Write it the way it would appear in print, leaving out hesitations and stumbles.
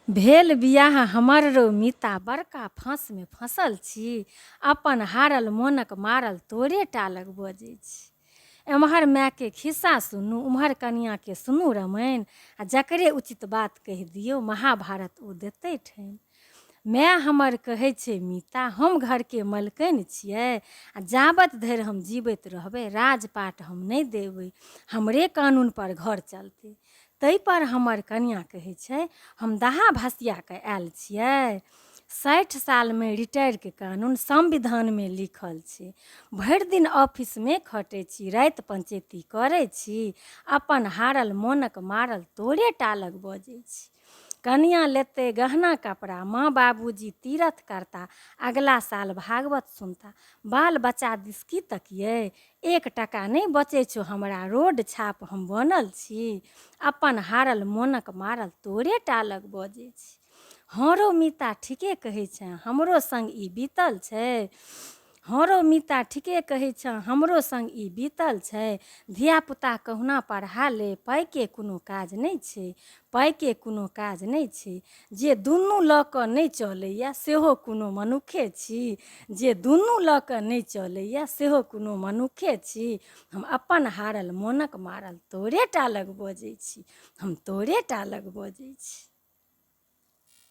भेल बियाह हमर रो मीता बड़का फाँस में फँसल छी। अपन हारल मोनक मारल तोरे टालक बजै छी। एम्हर मायके खिस्सा सुनू, उम्हर कनियाँके सुनू रामायण। आ जकरे उचित बात कहि दियौ, महाभारत ओ देतै ठनि। माय हमर कहै छै मीता, हम घरके मलकनि छियै आ जाबत धरि हम जीबैत रहबै राजपाट हम नहि देबै, हमरे कानूनपर घर चलतै। ताहिपर हमर कनिआँ कहै छै हम दहा भसियाके आयल छियै। 60 सालमे रिटायरके कानून संविधानमे लिखल छै। भरि दिन ऑफिसमे खटै छी, राति पंचैती करै छी, अपन हारल मोनक मारल तोरे टालक बजै छी। कनिआँ लेतै गहना कपड़ा, माँ बाबूजी तीरथ करता, अगला साल भागवत सुनता। बाल बच्चा दिस की तकियै, 1 टका नहि बचै छौ हमरा, रोड छाप हम बनल छी। अपन हारल मोनक मारल तोरे टालक बजै छी। हाँ रौ मीता ठीके कहै छेँ, हमरो सङ्ग ई बीतल छै। हाँ रौ मीता ठीके कहै छेँ, हमरो सङ्ग ई बीतल छै। धियापुता कहुना पढ़ा ले, पाइके कोनो काज नहि छै, पाइके कोनो काज नहि छै। जे दुनू लऽ कऽ नहि चलैए सेहो कोनो मनुक्खे छी, जे दुनू लऽ कऽ नहि चलैए सेहो कोनो मनुक्खे छी। हम अपन हारल मोनक मारल तोरे टालक बजै छी, हम तोरे टालक बजै छी।